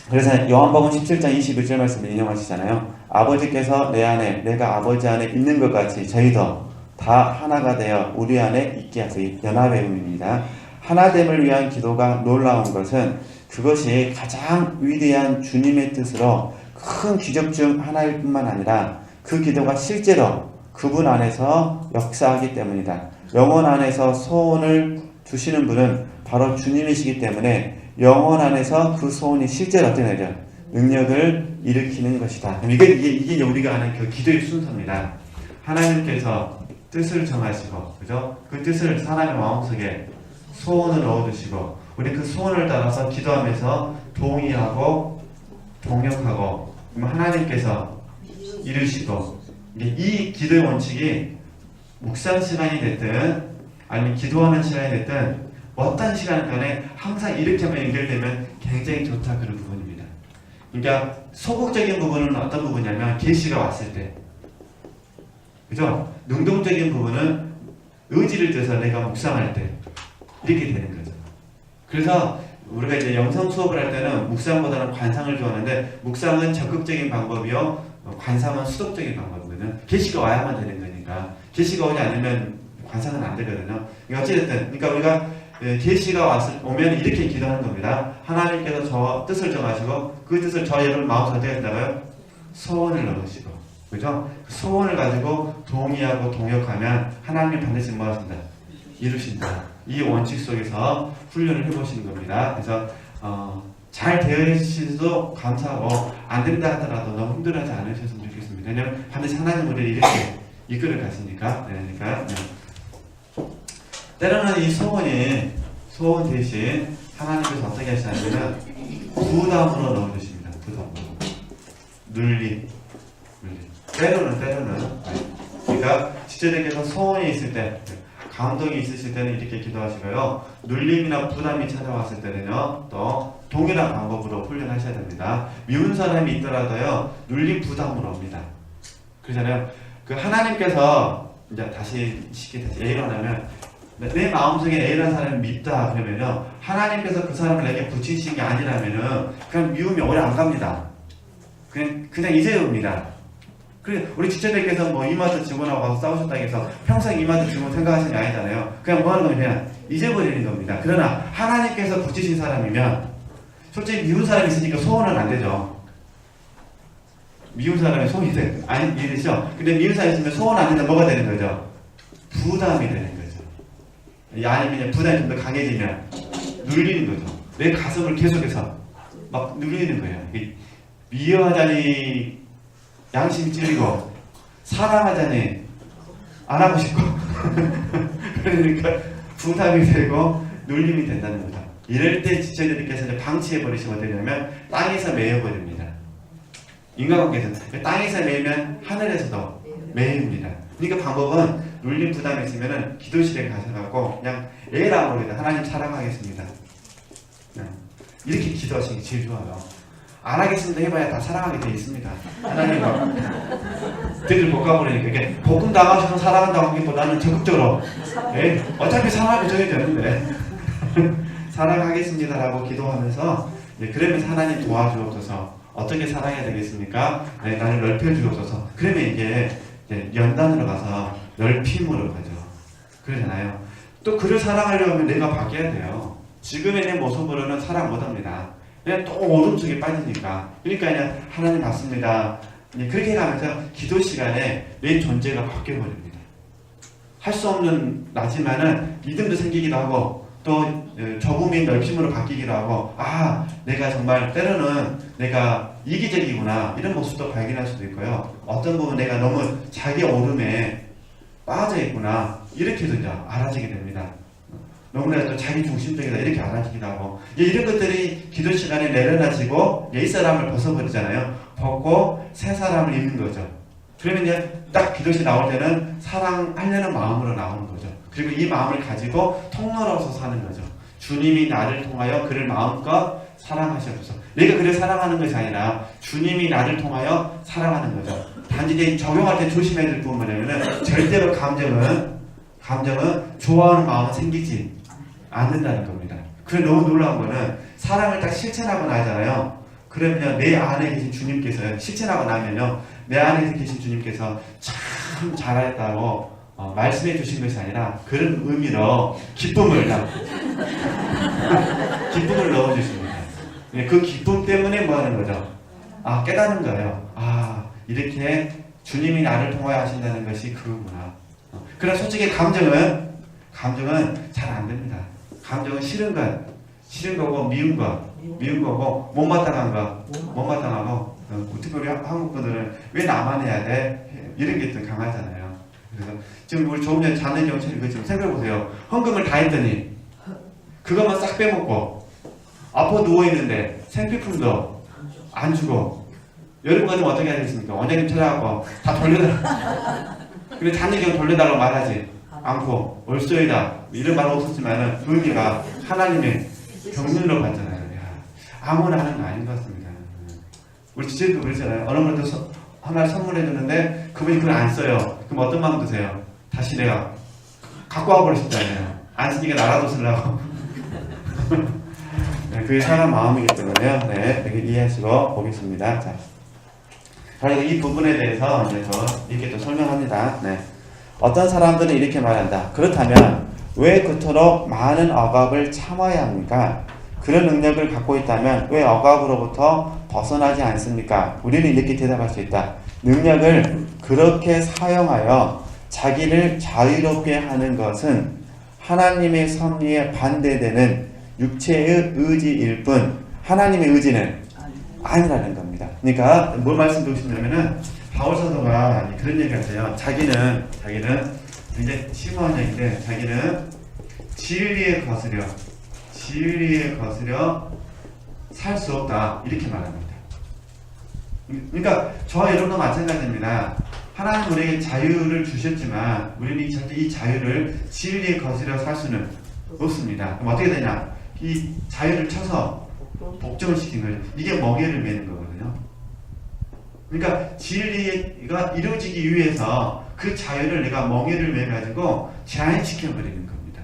그래서 요한복음 17장 21절 말씀을 인용하시잖아요. 아버지께서 내 안에, 내가 아버지 안에 있는 것 같이 저희도 다 하나가 되어 우리 안에 있게 하세요. 연합의 의미입니다. 하나됨을 위한 기도가 놀라운 것은 그것이 가장 위대한 주님의 뜻으로 큰 기적 중 하나일 뿐만 아니라 그 기도가 실제로 그분 안에서 역사하기 때문이다. 영혼 안에서 소원을 두시는 분은 바로 주님이시기 때문에 영혼 안에서 그 소원이 실제로 어떻게 되죠? 능력을 일으키는 것이다. 이게 우리가 아는 그 기도의 순서입니다. 하나님께서 뜻을 정하시고, 그죠? 그 뜻을 사람의 마음속에 소원을 넣어두시고, 우리 그 소원을 따라서 기도하면서 동의하고, 동역하고, 하나님께서 이루시고, 이 기도의 원칙이 묵상 시간이 됐든, 아니면 기도하는 시간이 됐든, 어떤 시간 간에 항상 이렇게만 연결되면 굉장히 좋다 그런 부분입니다. 그러니까 소극적인 부분은 어떤 부분이냐면 계시가 왔을 때, 그죠? 능동적인 부분은 의지를 둬서 내가 묵상할 때 이렇게 되는 거죠. 그래서 우리가 이제 영성 수업을 할 때는 묵상보다는 관상을 좋아하는데 묵상은 적극적인 방법이요, 관상은 수동적인 방법이거든요. 계시가 와야만 되는 거니까 계시가 오지 않으면 관상은 안 되거든요. 어찌됐든 그러니까 우리가 계시가 오면 이렇게 기도하는 겁니다. 하나님께서 저 뜻을 정하시고 그 뜻을 저 여러분 마음속에 어떻게 한다고요? 소원을 넣으시고, 그죠? 소원을 가지고 동의하고 동역하면 하나님이 반드시 뭐 하신다? 이루신다. 이 원칙 속에서 훈련을 해보시는 겁니다. 그래서 잘 되어 있으셔도 감사하고 안 된다 하더라도 너무 힘들어하지 않으셨으면 좋겠습니다. 왜냐하면 반드시 하나님 우리를 이렇게 이끌어 가시니까. 그러니까 때로는 이 소원 대신 하나님께서 어떻게 하시냐면 부담으로 넣어주십니다. 부담으로. 눌림. 때로는 그러니까 지체들께서 소원이 있을 때, 감동이 있으실 때는 이렇게 기도하시고요. 눌림이나 부담이 찾아왔을 때는요, 또 동일한 방법으로 훈련하셔야 됩니다. 미운 사람이 있더라도요, 눌림 부담으로 옵니다. 그러잖아요. 그 하나님께서 이제 다시 쉽게 A론하면 내 마음속에 A라는 사람이 밉다 그러면요, 하나님께서 그 사람을 내게 붙이신 게 아니라면은 그냥 미움이 오래 안 갑니다. 그냥 잊어옵니다. 그래, 우리 지체들께서 뭐 이마트 직원하고 와서 싸우셨다고 해서 평생 이마트 직원 생각하시는 게 아니잖아요. 그냥 뭐 하는 거면 그냥 잊어버리는 겁니다. 그러나 하나님께서 붙이신 사람이면 솔직히 미운 사람이 있으니까 소원은 안 되죠. 미운 사람이 소원이 돼. 아니, 이해되죠? 근데 미운 사람이 있으면 소원 안 된다 뭐가 되는 거죠? 부담이 되는 거죠. 아니면 부담이 좀 더 강해지면 눌리는 거죠. 내 가슴을 계속해서 막 눌리는 거예요. 미워하자니 양심이 찔리고 사랑하자니 안 하고 싶고 그러니까 부담이 되고 눌림이 된다는 거죠. 이럴 때 지체들께서 이제 방치해 버리시면 어떠냐면 땅에서 매여버립니다. 인간관계에서 땅에서 매이면 하늘에서도 매입니다. 그러니까 방법은 눌림 부담이 있으면은 기도실에 가셔갖고 그냥 에라 모르다 하나님 사랑하겠습니다. 이렇게 기도하시는 게 제일 좋아요. 안 하겠습니다 해봐야 다 사랑하게 돼 있습니다. 하나님은 들들 볶아버리니까 이게 볶음 당하셔서 사랑한다고 하기보다는 적극적으로 어차피 사랑하기 정해져 있는데 사랑하겠습니다라고 기도하면서 그러면서 하나님 도와주옵소서. 어떻게 사랑해야 되겠습니까? 나를 넓혀주옵소서. 그러면 이게 연단으로 가서 넓힘으로 가죠. 그러잖아요. 또 그를 사랑하려면 내가 바뀌어야 돼요. 지금의 내 모습으로는 사랑 못합니다. 그냥 또 어둠 속에 빠지니까. 그러니까 그냥 하나님 맞습니다. 그렇게 가면서 기도 시간에 내 존재가 바뀌어버립니다. 할 수 없는 나지만은 믿음도 생기기도 하고 또 좁음이 넓힘으로 바뀌기도 하고 내가 정말 때로는 내가 이기적이구나 이런 모습도 발견할 수도 있고요. 어떤 부분 내가 너무 자기 오름에 빠져 있구나 이렇게도 이제 알아지게 됩니다. 너무나 또 자기 중심적이다 이렇게 알아지기도 하고 이런 것들이 기도 시간에 내려놔지고 옛 사람을 벗어버리잖아요. 벗고 새 사람을 입는 거죠. 그러면 이제 딱 기도실 나올 때는 사랑하려는 마음으로 나오는 거죠. 그리고 이 마음을 가지고 통로로서 사는 거죠. 주님이 나를 통하여 그를 마음껏 사랑하시옵소서. 내가 그를 사랑하는 것이 아니라 주님이 나를 통하여 사랑하는 거죠. 단지 이제 적용할 때 조심해야 될 부분은 뭐냐면은 절대로 감정은 좋아하는 마음은 생기지 않는다는 겁니다. 그래 너무 놀라운 거는 사랑을 딱 실천하고 나잖아요. 그러면 내 안에 계신 주님께서 실천하고 나면요 내 안에 계신 주님께서 참 잘했다고 말씀해 주신 것이 아니라 그런 의미로 기쁨을 넣어주십니다. 그 기쁨 때문에 뭐 하는 거죠? 깨닫는 거예요. 이렇게 주님이 나를 통하여 하신다는 것이 그거구나. 그러나 솔직히 감정은 잘 안 됩니다. 감정은 싫은 거고 미운 거고 못마땅한 거 못마땅하고 특히 우리 한국 분들은 왜 나만 해야 돼? 이런 게 좀 강하잖아요. 그래서 지금 우리 조금 전에 자는 경찰 이거 지금 생각해보세요. 헌금을 다 했더니 그것만 싹 빼먹고 아파 누워있는데 생필품도 안 주고 여러분 같으면 어떻게 해야 되겠습니까? 원장님 찾아가고 다 돌려달라. 근데 자녀경 돌려달라고 말하지 않고 올소이다 이런 말 없었지만은 그 의미가 하나님의 경륜으로 봤잖아요. 아무나 하는 거 아닌 것 같습니다. 우리 지체도 그랬잖아요. 어느 분한테 하나를 선물해 줬는데 그분이 그걸 안 써요. 그럼 어떤 마음 드세요? 다시 내가 갖고 와버리고 싶잖아요. 안 쓰니까 나라도 쓰려고. 그게 사람 마음이기 때문에요. 이렇게 이해하시고 보겠습니다. 자, 그리고 이 부분에 대해서 이제 더 이렇게 또 설명합니다. 어떤 사람들은 이렇게 말한다. 그렇다면 왜 그토록 많은 억압을 참아야 합니까? 그런 능력을 갖고 있다면 왜 억압으로부터 벗어나지 않습니까? 우리는 이렇게 대답할 수 있다. 능력을 그렇게 사용하여 자기를 자유롭게 하는 것은 하나님의 섭리에 반대되는 육체의 의지일 뿐 하나님의 의지는 아니라는 겁니다. 그러니까 뭘 말씀드리고 싶냐면은 바울 사도가 그런 얘기를 하세요. 자기는 이제 심오한 얘기인데 자기는 진리에 거스려 살 수 없다 이렇게 말합니다. 그러니까 저와 여러분도 마찬가지입니다. 하나님 우리에게 자유를 주셨지만 우리는 이 자유를 진리에 거스려 살 수는 없습니다. 그럼 어떻게 되냐? 이 자유를 쳐서 복종을 시킨 거죠. 이게 멍에를 매는 거거든요. 그러니까 진리가 이루어지기 위해서 그 자유를 내가 멍에를 매가지고 제한시켜버리는 겁니다.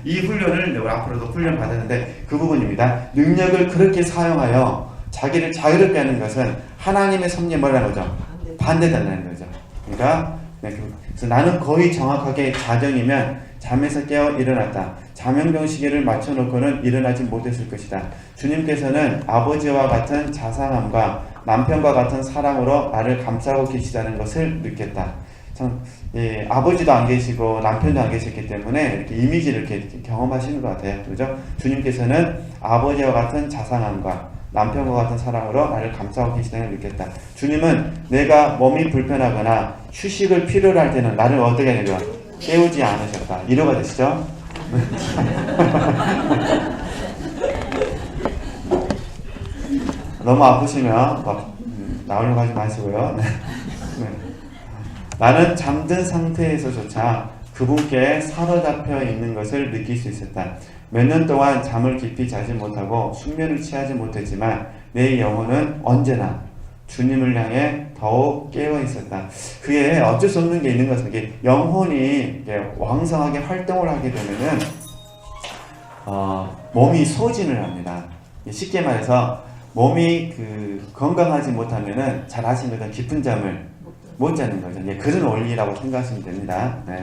이 훈련을 내가 앞으로도 훈련 받았는데 그 부분입니다. 능력을 그렇게 사용하여 자기를 자유롭게 하는 것은 하나님의 섭리에 뭐라는 거죠? 반대된다는 거죠. 그러니까 그래서 나는 거의 정확하게 자정이면 잠에서 깨어 일어났다. 자명병 시계를 맞춰놓고는 일어나지 못했을 것이다. 주님께서는 아버지와 같은 자상함과 남편과 같은 사랑으로 나를 감싸고 계시다는 것을 느꼈다. 참, 아버지도 안 계시고 남편도 안 계셨기 때문에 이렇게 이미지를 이렇게 경험하시는 것 같아요. 그죠? 주님께서는 아버지와 같은 자상함과 남편과 같은 사랑으로 나를 감싸고 계시다는 걸 느꼈다. 주님은 내가 몸이 불편하거나 휴식을 필요로 할 때는 나를 어떻게 하냐고요? 깨우지 않으셨다. 이해가 되시죠? 너무 아프시면 막 나오려고 하지 마시고요. 나는 잠든 상태에서조차 그분께 사로잡혀 있는 것을 느낄 수 있었다. 몇 년 동안 잠을 깊이 자지 못하고 숙면을 취하지 못했지만 내 영혼은 언제나 주님을 향해 더욱 깨어 있었다. 그게 어쩔 수 없는 게 있는 것은 이게 영혼이 왕성하게 활동을 하게 되면은 몸이 소진을 합니다. 쉽게 말해서 몸이 건강하지 못하면은 잘 아시는 것처럼 깊은 잠을 못 자는 거죠. 그런 원리라고 생각하시면 됩니다. 네.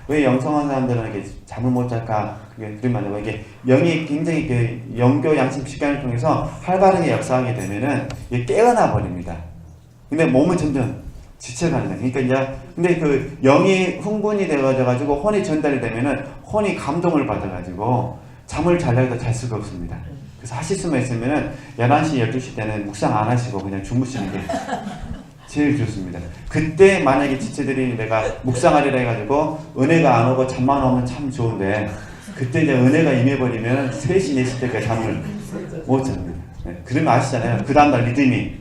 왜 영성한 사람들은 이렇게 잠을 못 잘까? 그게 그러면 안 되고, 이게 영이 굉장히 영교 양심 시간을 통해서 활발하게 역사하게 되면은 이게 깨어나 버립니다. 근데 몸은 점점 지쳐간다. 그러니까 이제, 근데 영이 흥분이 되어가지고 혼이 전달이 되면은 혼이 감동을 받아가지고 잠을 자려고 잘 수가 없습니다. 그래서 하실 수만 있으면은 11시, 12시 때는 묵상 안 하시고 그냥 주무시는 게 제일 좋습니다. 그때 만약에 지체들이 내가 묵상하리라 해가지고 은혜가 안 오고 잠만 오면 참 좋은데 그때 이제 은혜가 임해버리면 3시, 4시 때까지 잠을 못 잡니다. 네. 그러면 아시잖아요. 그 다음날 리듬이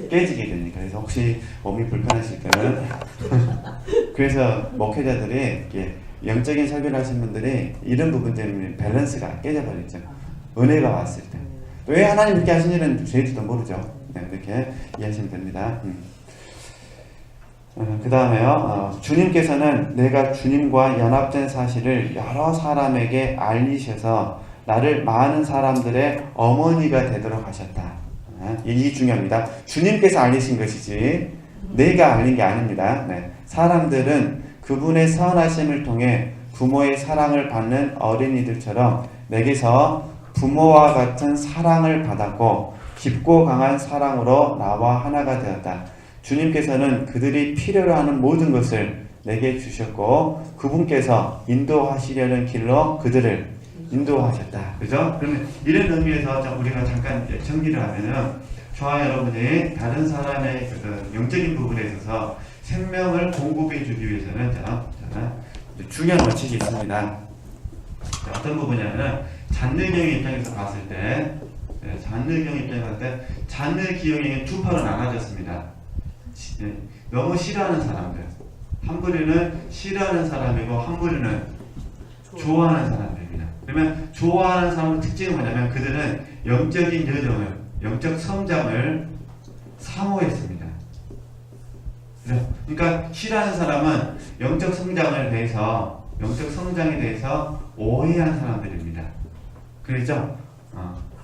깨지게 되니까. 그래서 혹시 몸이 불편하실 때는 그래서 목회자들이 영적인 설교를 하신 분들이 이런 부분 때문에 밸런스가 깨져버렸죠. 은혜가 왔을 때. 왜 하나님 그렇게 하시는지는 저희들도 모르죠. 네, 그렇게 이해하시면 됩니다. 그 다음에요. 주님께서는 내가 주님과 연합된 사실을 여러 사람에게 알리셔서 나를 많은 사람들의 어머니가 되도록 하셨다. 이게 중요합니다. 주님께서 알리신 것이지 내가 알린 게 아닙니다. 네. 사람들은 그분의 선하심을 통해 부모의 사랑을 받는 어린이들처럼 내게서 부모와 같은 사랑을 받았고 깊고 강한 사랑으로 나와 하나가 되었다. 주님께서는 그들이 필요로 하는 모든 것을 내게 주셨고 그분께서 인도하시려는 길로 그들을 인도하셨다. 그죠? 그러면 이런 의미에서 우리가 잠깐 정리를 하면은 저와 여러분이 다른 사람의 영적인 부분에 있어서 생명을 공급해 주기 위해서는 저는 중요한 원칙이 있습니다. 어떤 부분이냐면 잔느경의 입장에서 봤을 때 잔느경의 입장에서 봤을 때 잔느 기형이 두 파로 나눠졌습니다. 너무 싫어하는 사람들, 한 부류는 싫어하는 사람이고 한 부류는 좋아하는 사람들입니다. 그러면 좋아하는 사람의 특징은 뭐냐면 그들은 영적인 여정을, 영적 성장을 사모했습니다. 그러니까 싫어하는 사람은 영적 성장에 대해서 오해한 사람들입니다. 그렇죠?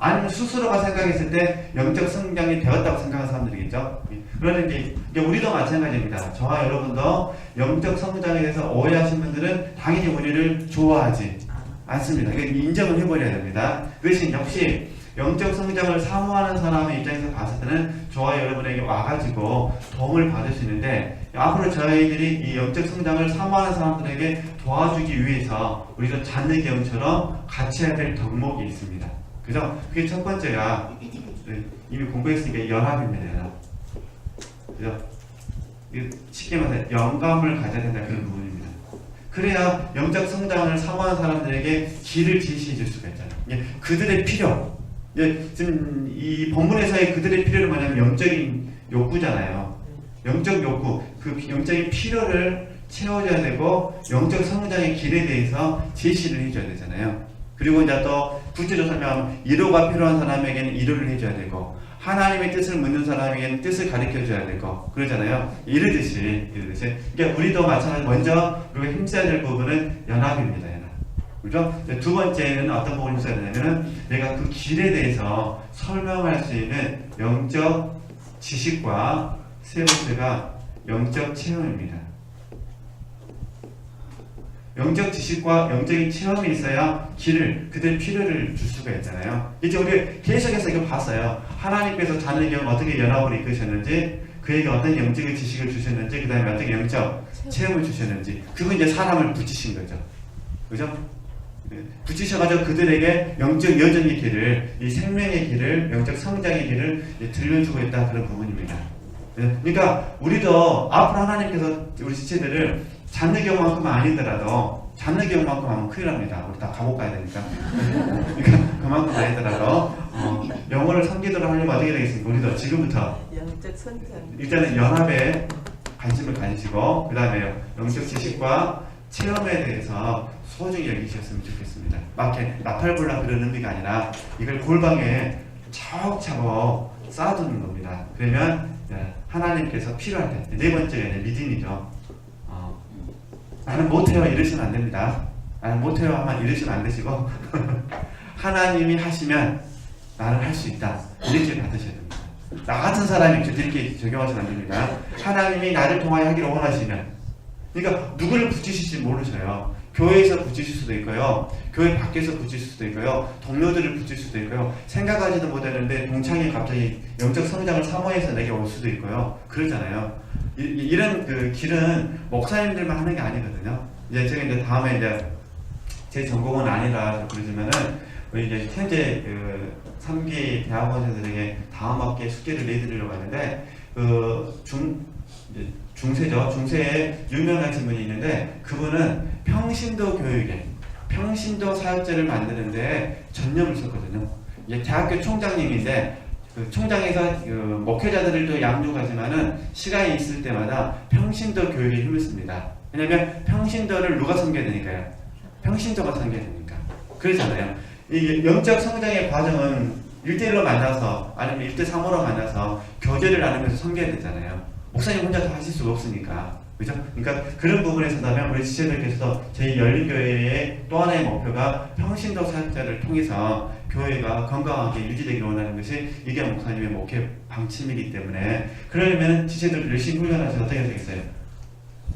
아니면 스스로가 생각했을 때 영적 성장이 되었다고 생각하는 사람들이겠죠. 그러니까 이제 우리도 마찬가지입니다. 저와 여러분도 영적 성장에 대해서 오해하신 분들은 당연히 우리를 좋아하지 않습니다. 인정을 해버려야 됩니다. 그 대신 역시 영적 성장을 사모하는 사람의 입장에서 봤을 때는 저와 여러분에게 와가지고 도움을 받을 수 있는데 앞으로 저희들이 이 영적 성장을 사모하는 사람들에게 도와주기 위해서 우리도 잔느경처럼 같이 해야 될 덕목이 있습니다. 그죠? 그게 첫 번째가 이미 공부했으니까 연합입니다. 연합. 그죠? 쉽게 말해서 영감을 가져야 된다 그런 부분입니다. 그래야 영적 성장을 사모하는 사람들에게 길을 제시해 줄 수가 있잖아요. 그들의 필요. 지금 이 본문에서의 그들의 필요는 뭐냐면 영적인 욕구잖아요. 영적 욕구, 그 영적인 필요를 채워줘야 되고 영적 성장의 길에 대해서 제시를 해줘야 되잖아요. 그리고 이제 또 구체적으로 설명하면 위로가 필요한 사람에게는 위로를 해줘야 되고 하나님의 뜻을 묻는 사람에게는 뜻을 가르쳐줘야 되고 그러잖아요. 이러듯이. 그러니까 우리도 마찬가지로 먼저 우리가 힘써야 될 부분은 연합입니다. 연합. 그죠? 두 번째는 어떤 부분을 힘써야 되냐면은 내가 그 길에 대해서 설명할 수 있는 영적 지식과 세 번째가 영적 체험입니다. 영적 지식과 영적인 체험이 있어야 그들 필요를 줄 수가 있잖아요. 이제 우리 계속해서 이거 봤어요. 하나님께서 자녀에게 어떻게 연합을 이끄셨는지, 그에게 어떤 영적인 지식을 주셨는지, 그 다음에 어떻게 영적 체험을 주셨는지, 그건 이제 사람을 붙이신 거죠. 그죠? 붙이셔가지고 그들에게 영적 여정의 길을, 이 생명의 길을, 영적 성장의 길을 들려주고 있다, 그런 부분입니다. 그러니까 우리도 앞으로 하나님께서 우리 지체들을 잡는 경우만큼은 아니더라도, 잡는 경우만큼 하면 큰일 납니다. 우리 다 감옥 가야 되니까. 그러니까 그만큼 아니더라도 영혼을 섬기도록 하려면 어떻게 되겠습니까? 우리도 지금부터 영적 선택. 일단은 연합에 관심을 가지시고, 그 다음에 영적 지식과 체험에 대해서 소중히 여기셨으면 좋겠습니다. 막 이렇게 나팔불라 그런 의미가 아니라 이걸 골방에 차곡차곡 쌓아두는 겁니다. 그러면 하나님께서 필요할 때, 네 번째가 믿음이죠. 나는 못해요 이러시면 안 됩니다. 나는 못해요 하면 이러시면 안 되시고 하나님이 하시면 나는 할 수 있다, 이렇게 받으셔야 됩니다. 나 같은 사람이 이렇게 적용하시면 안 됩니다. 하나님이 나를 통하여 하기를 원하시면, 그러니까 누구를 붙이실지 모르셔요. 교회에서 붙이실 수도 있고요, 교회 밖에서 붙이실 수도 있고요, 동료들을 붙일 수도 있고요, 생각하지도 못했는데 동창이 갑자기 영적 성장을 사모해서 내게 올 수도 있고요. 그러잖아요. 이런 그 길은 목사님들만 하는 게 아니거든요. 이제 제가 이제 다음에 이제 제 전공은 아니라 그러지만은 우리 이제 현재 그 3기 대학원생들에게 다음 학기에 숙제를 내드리려고 하는데, 중세죠. 중세에 유명하신 분이 있는데, 그분은 평신도 교육에, 평신도 사역제를 만드는데 전념을 썼거든요. 이제 대학교 총장님인데, 그 총장에서 그 목회자들도 양육하지만은 시간이 있을 때마다 평신도 교육에 힘을 씁니다. 왜냐면 평신도를 누가 섬겨야 되니까요. 평신도가 섬겨야 되니까. 그러잖아요. 이 영적 성장의 과정은 1대1로 만나서 아니면 1대3으로 만나서 교제를 나누면서 섬겨야 되잖아요. 목사님 혼자 다 하실 수가 없으니까. 그죠? 그러니까 그런 부분에서다면 우리 지체들께서도 저희 열린교회의 또 하나의 목표가 평신도 사역자를 통해서 교회가 건강하게 유지되기를 원하는 것이 이게 목사님의 목회 방침이기 때문에, 그러려면 지체들 열심히 훈련하셔서 어떻게 되겠어요?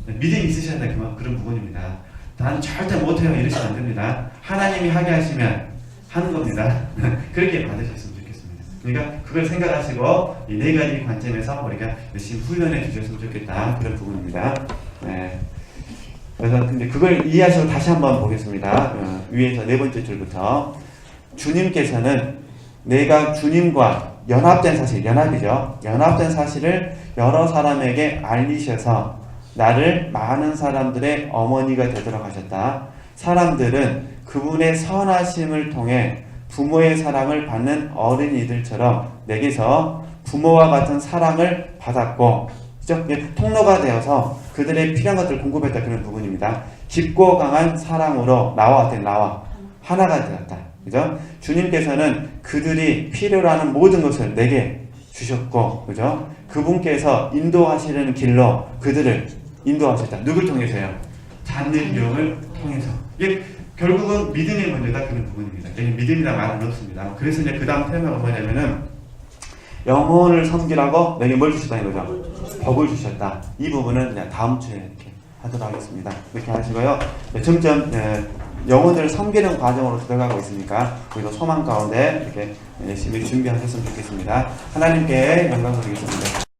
믿음이 있으셔야 될 그런 부분입니다. 난 절대 못해요 이러시면 안 됩니다. 하나님이 하게 하시면 하는 겁니다. 그렇게 받으셨으면 좋겠습니다. 그러니까 그걸 생각하시고 이 네 가지 관점에서 우리가 열심히 훈련해 주셨으면 좋겠다, 그런 부분입니다. 네. 그래서 근데 그걸 이해하시고 다시 한번 보겠습니다. 위에서 네 번째 줄부터 주님께서는 내가 주님과 연합된 사실, 연합이죠. 연합된 사실을 여러 사람에게 알리셔서 나를 많은 사람들의 어머니가 되도록 하셨다. 사람들은 그분의 선하심을 통해 부모의 사랑을 받는 어린이들처럼 내게서 부모와 같은 사랑을 받았고, 그죠? 통로가 되어서 그들의 필요한 것들을 공급했다, 그런 부분입니다. 깊고 강한 사랑으로 나와 하나가 되었다. 그죠? 주님께서는 그들이 필요로 하는 모든 것을 내게 주셨고, 그죠? 그분께서 인도하시려는 길로 그들을 인도하셨다. 누굴 통해서요? 자녀 유형을 통해서. 이게 결국은 믿음의 문제다, 그런 부분입니다. 믿음이란 말은 없습니다. 그래서 이제 그 다음 테마가 뭐냐면은 영혼을 섬기라고 내게 뭘 주셨다는 거죠? 법을 주셨다. 이 부분은 그냥 다음 주에 이렇게 하도록 하겠습니다. 이렇게 하시고요. 점점 영혼을 섬기는 과정으로 들어가고 있으니까 우리도 소망 가운데 이렇게 열심히 준비하셨으면 좋겠습니다. 하나님께 영광 드리겠습니다.